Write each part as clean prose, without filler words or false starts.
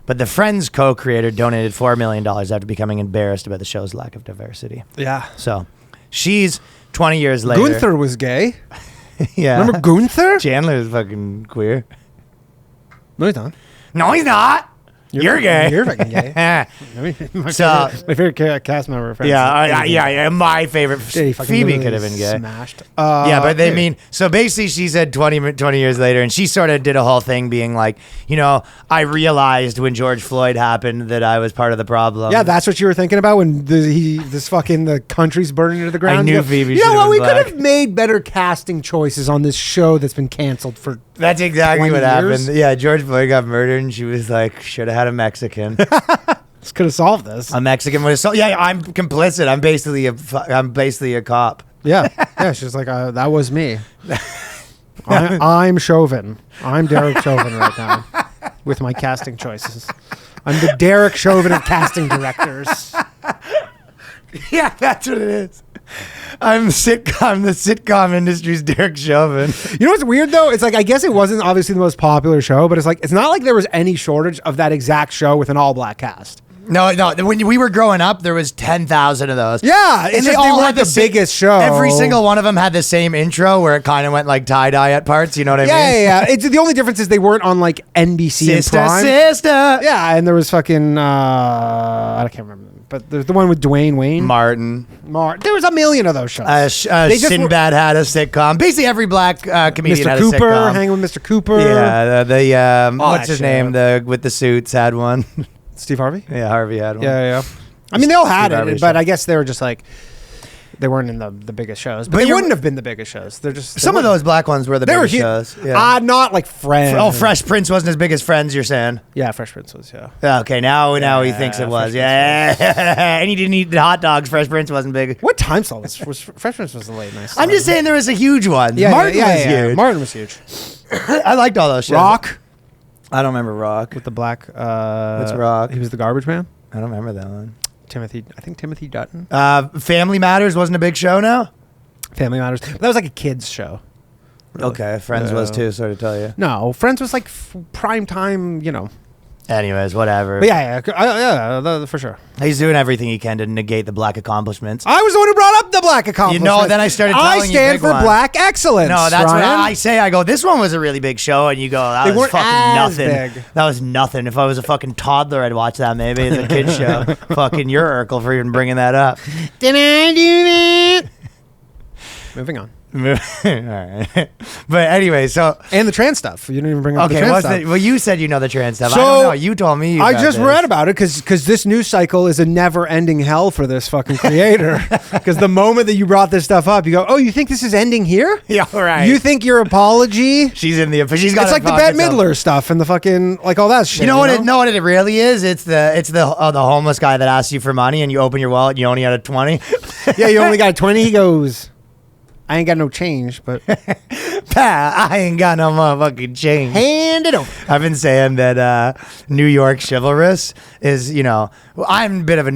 But the Friends co-creator donated $4 million after becoming embarrassed about the show's lack of diversity. Yeah. So she's 20 years later. Gunther was gay. Yeah. Remember Gunther? Chandler is fucking queer. No, he's not. No, he's not. You're gay. You're fucking gay. my favorite cast member. Yeah, my favorite. Phoebe could have been gay. Smashed. Yeah, but they mean, so basically she said 20 years later, and she sort of did a whole thing being like, I realized when George Floyd happened that I was part of the problem. Yeah, that's what you were thinking about when the country's burning to the ground. I knew Phoebe. You know what? We could have made better casting choices on this show that's been canceled for. That's exactly what years. happened. Yeah, George Floyd got murdered, and she was like, should have had a Mexican. This could have solved this. A Mexican would have solved. Yeah, I'm complicit. I'm basically a cop. Yeah. She's like, that was me. I'm Chauvin. I'm Derek Chauvin right now with my casting choices. I'm the Derek Chauvin of casting directors. Yeah, that's what it is. I'm the sitcom industry's Derek Chauvin. You know what's weird though? It's like, I guess it wasn't obviously the most popular show, but it's not like there was any shortage of that exact show with an all-black cast. No. When we were growing up, there was 10,000 of those. Yeah, and they all had the biggest show. Every single one of them had the same intro where it kind of went like tie-dye at parts. You know what I mean? Yeah. It's the only difference is they weren't on like NBC and Prime. Sister. Yeah, and there was fucking I can't remember, but there's the one with Dwayne Wayne Martin. There was a million of those shows. Sinbad had a sitcom. Basically, every black comedian had a Cooper, sitcom. hanging with Mr. Cooper. Yeah, what's his name? With the suits had one. Steve Harvey? Yeah, Harvey had one. Yeah. I mean, they all had it, but I guess they were just like, they weren't in the biggest shows. But they wouldn't have been the biggest shows. They're just some of those black ones were the biggest shows. Yeah. Not like Friends. Oh, Fresh Prince wasn't as big as Friends, you're saying? Yeah, Fresh Prince was, yeah. Okay, now he thinks it was. Yeah. And he didn't eat the hot dogs. Fresh Prince wasn't big. What time slot was Fresh Prince was the late night slot? I'm just saying there was a huge one. Yeah, Martin was huge. Martin was huge. I liked all those shows. Rock. I don't remember Rock. With the black... What's Rock? He was the garbage man? I don't remember that one. Timothy Dutton. Family Matters wasn't a big show now? Family Matters. But that was like a kid's show. Really. Okay, Friends was too, so to tell you. No, Friends was like prime time, Anyways, whatever. But yeah, for sure. He's doing everything he can to negate the black accomplishments. I was the one who brought up the black accomplishments. Then I started telling you I stand for black excellence. No, that's Ryan. what I say. I go, this one was a really big show, and you go, that was fucking nothing. Big. That was nothing. If I was a fucking toddler, I'd watch that maybe. It's a kid's show. Fucking you're Urkel for even bringing that up. Did I do that? Moving on. All right. But anyway, so... And the trans stuff. You didn't even bring up the trans stuff. Well, you said you know the trans stuff. So, I don't know. You told me I just read about it because this news cycle is a never-ending hell for this fucking creator. Because the moment that you brought this stuff up, you go, oh, you think this is ending here? Yeah, right. You think your apology... She's got it's like the Bette Midler stuff and the fucking... Like all that shit. You know what it really is? It's the homeless guy that asks you for money and you open your wallet and you only had a 20. Yeah, you only got a 20. He goes... I ain't got no change, but... I ain't got no motherfucking change. Hand it over. I've been saying that New York chivalrous is, I'm a bit of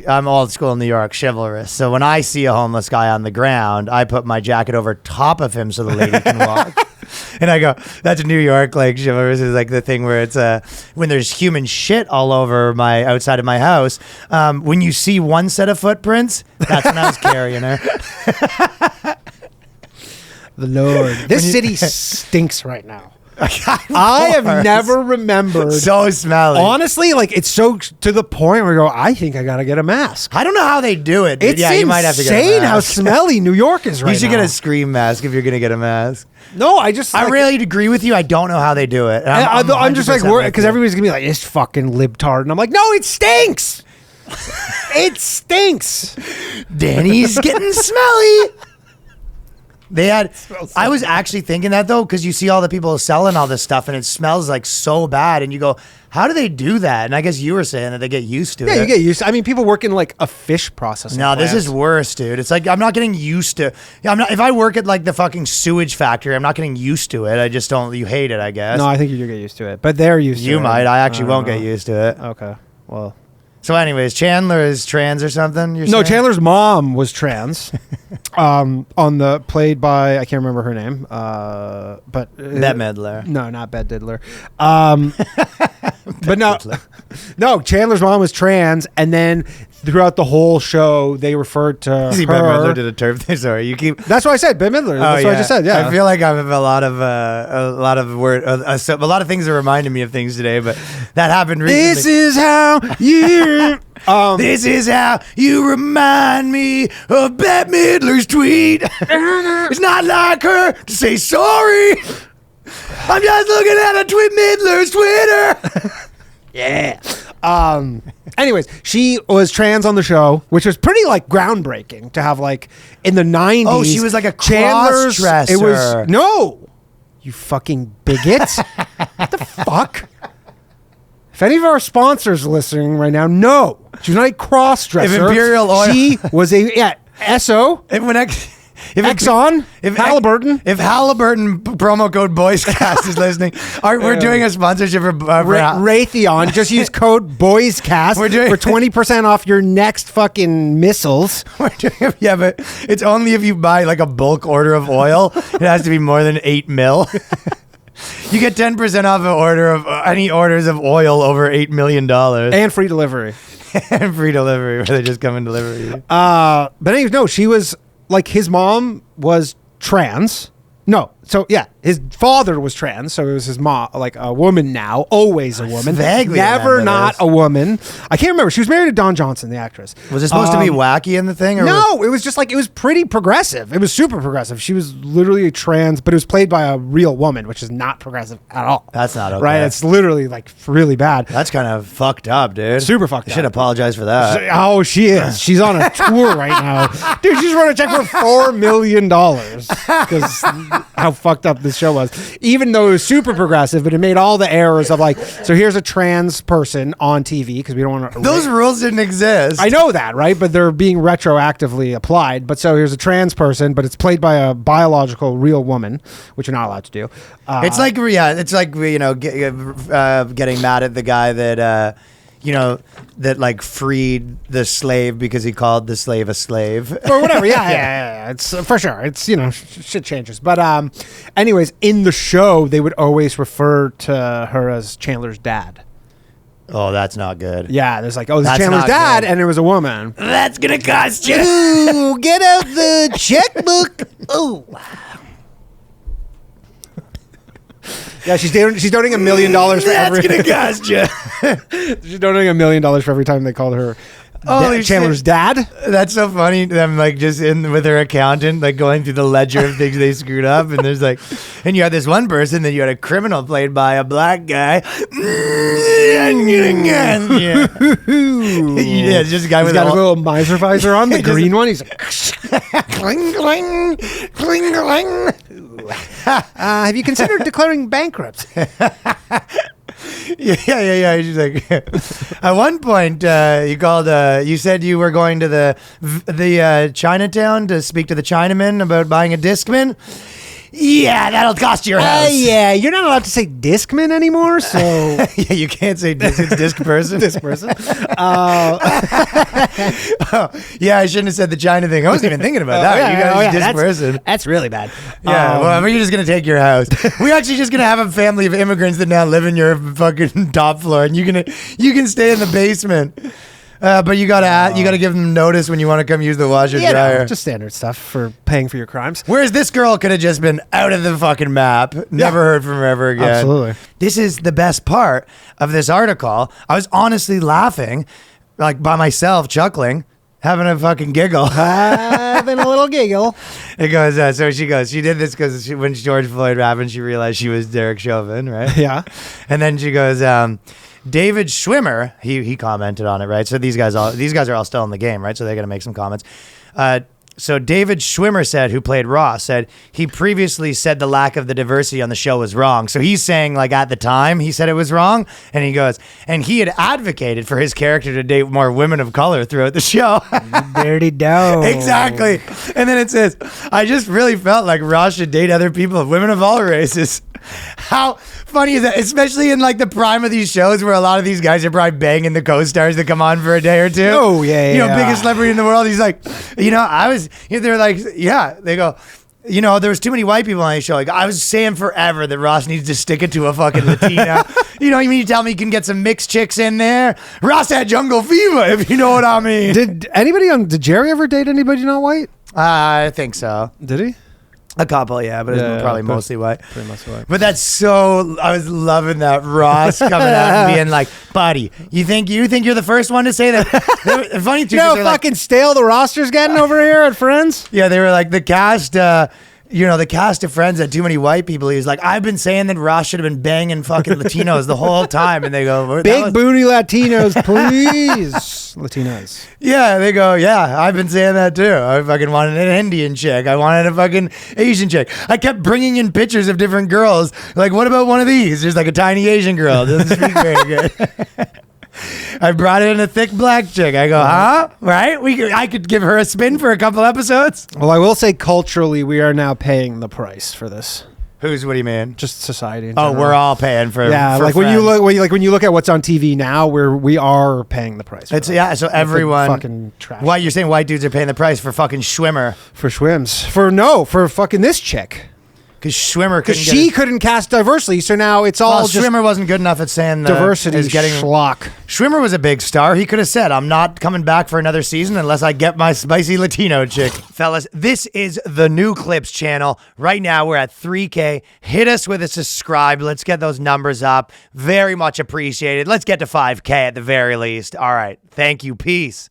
I'm old school New York chivalrous. So when I see a homeless guy on the ground, I put my jacket over top of him so the lady can walk. And I go, that's New York, like chivalrous is like the thing where it's when there's human shit all over outside of my house. When you see one set of footprints, that's when I was carrying her. The Lord. This city stinks right now. I have never remembered. So smelly. Honestly, it's so to the point where you go, I think I got to get a mask. I don't know how they do it. It's you might have to get a insane mask. how smelly New York is right now. You should get a Scream mask if you're going to get a mask. No, I really agree with you. I don't know how they do it. I'm just worried because everybody's going to be like, it's fucking libtard. And I'm like, no, it stinks. It stinks. Danny's getting smelly. I was actually thinking that though, because you see all the people selling all this stuff and it smells like so bad, and you go, how do they do that? And I guess you were saying that they get used to it. Yeah, you get used to it. I mean, people work in like a fish processing plant. This is worse, dude. It's like I'm not getting used to. If I work at like the fucking sewage factory, I'm not getting used to it. I just don't. You hate it, I guess. No, I think you do get used to it, but they're used to it. You might. I actually won't get used to it. Okay. Well. So, anyways, Chandler is trans or something. You're No, saying? Chandler's mom was trans. Played by, I can't remember her name. But Bette Midler. No, not Bette Midler. But no, Chandler's mom was trans, and then throughout the whole show, they referred to See, her. Bette Midler did a turf thing. Sorry, you keep. That's what I said, Bette Midler. That's what I just said. Yeah, I feel like I have a lot of things are reminding me of things today, but that happened recently. This is how you. This is how you remind me of Bette Midler's tweet. It's not like her to say sorry. I'm just looking at a Midler's Twitter. Yeah. Anyways, she was trans on the show, which was pretty like groundbreaking to have like in the 90s. Oh, she was like a Chandler's. cross-dresser. It was no, you fucking bigot. What the fuck? If any of our sponsors are listening right now, no, she was not a cross-dresser. If Imperial Oil, she was a Esso. Exxon, Halliburton. If Halliburton promo code Boyscast is listening, we're doing a sponsorship for Raytheon. Just use code Boyscast for 20% off your next fucking missiles. Yeah, but it's only if you buy like a bulk order of oil. It has to be more than 8 mil. You get 10% off an order of any orders of oil over $8 million. And free delivery. And free delivery, where they just come and deliver you. But anyways, no, she was like, his mom was trans. No, so yeah, his father was trans, so it was his mom, like a woman now, always a woman. Vaguely never remember not this. a woman. I can't remember. She was married to Don Johnson, the actress. Was it supposed to be wacky in the thing? Or No, it was just like, it was pretty progressive. It was super progressive. She was literally a trans, but it was played by a real woman, which is not progressive at all. That's not okay. Right? It's literally like really bad. That's kind of fucked up, dude. Super fucked You up. should apologize for that. Oh, she is. She's on a tour right now. Dude, she's running a check for $4 million because how fucked up this show was. Even though it was super progressive, but it made all the errors of like, so here's a trans person on TV because we don't want to. Those rules didn't exist. I know that, right? But they're being retroactively applied. But so here's a trans person, but it's played by a biological real woman, which you're not allowed to do. It's like, getting mad at the guy that, that like freed the slave because he called the slave a slave. Or whatever. Yeah. It's for sure. It's, shit changes. But anyways, in the show, they would always refer to her as Chandler's dad. Oh, that's not good. Yeah, there's like, oh, this is That's Chandler's not dad, good. and it was a woman. That's going to cost you. Ooh, get out the checkbook. Ooh. Yeah, she's donating $1 million for every. That's going to cost you. She's donating $1 million for every time they called her Chandler's dad. That's so funny. Them like just in with her accountant, like going through the ledger of things they screwed up, and there's like, and you had this one person, then you had a criminal played by a black guy. Yeah, it's just a guy He's with got a little miser visor on, the green one. He's like, cling cling cling cling. have you considered declaring bankruptcy? Yeah. She's like, at one point, you called. You said you were going to the Chinatown to speak to the Chinaman about buying a Discman. Yeah, that'll cost your house. Yeah, you're not allowed to say Discman anymore, so Yeah, you can't say disc. It's disc person. this person. Yeah, I shouldn't have said the China thing. I wasn't even thinking about that. You guys disc person. That's really bad. Yeah, well, we're just gonna take your house. We're actually just gonna have a family of immigrants that now live in your fucking top floor, and you can stay in the basement. But you gotta give them notice when you want to come use the washer dryer. No, just standard stuff for paying for your crimes. Whereas this girl could have just been out of the fucking map. Never heard from her ever again. Absolutely. This is the best part of this article. I was honestly laughing, like by myself, chuckling, having a fucking giggle. Having a little giggle. It goes, she did this because when George Floyd happened, she realized she was Derek Chauvin, right? Yeah. And then she goes, David Schwimmer, he commented on it, right? So these guys are all still in the game, right? So they got to make some comments. So David Schwimmer said, who played Ross, said he previously said the lack of the diversity on the show was wrong. So he's saying like at the time he said it was wrong, and he goes, and he had advocated for his character to date more women of color throughout the show. Dirty dog. Exactly. And then it says, I just really felt like Ross should date other people, women of all races. How funny is that, especially in like the prime of these shows where a lot of these guys are probably banging the co-stars that come on for a day or two. Oh, yeah, You know, yeah. biggest celebrity in the world. He's like, they're like, yeah, they go, there was too many white people on the show. Like, I was saying forever that Ross needs to stick it to a fucking Latina. You mean you tell me you can get some mixed chicks in there? Ross had jungle fever, if you know what I mean. Did Jerry ever date anybody not white? I think so. Did he? A couple, yeah, but it's probably mostly white. Pretty much white. But that's so. I was loving that Ross coming out and being like, "Buddy, you think you're the first one to say that?" The funny thing, You know how fucking stale the roster's getting over here at Friends? yeah, they were like the cast. The cast of Friends had too many white people. He was like, I've been saying that Ross should have been banging fucking Latinos the whole time, and they go, Big booty Latinos, please. Latinas. Yeah, they go, yeah, I've been saying that too. I fucking wanted an Indian chick. I wanted a fucking Asian chick. I kept bringing in pictures of different girls. Like, what about one of these? There's like a tiny Asian girl. Doesn't speak very good. I brought in a thick black chick. I go, huh? Right? I could give her a spin for a couple episodes. Well, I will say culturally, we are now paying the price for this. What do you mean? Just society. In Oh, general. we're all paying for like for when you Friends. when you look at what's on TV now, we are paying the price. For It's that. yeah. So It's everyone, like fucking trash. why you're saying white dudes are paying the price for fucking Schwimmer? For Schwims? For fucking this chick. Because Schwimmer Because couldn't she couldn't cast diversely, so now it's all just Schwimmer wasn't good enough at saying diversity is getting schlock. Schwimmer was a big star. He could have said, I'm not coming back for another season unless I get my spicy Latino chick. Fellas, this is the New Clips channel. Right now, we're at 3K. Hit us with a subscribe. Let's get those numbers up. Very much appreciated. Let's get to 5K at the very least. All right. Thank you. Peace.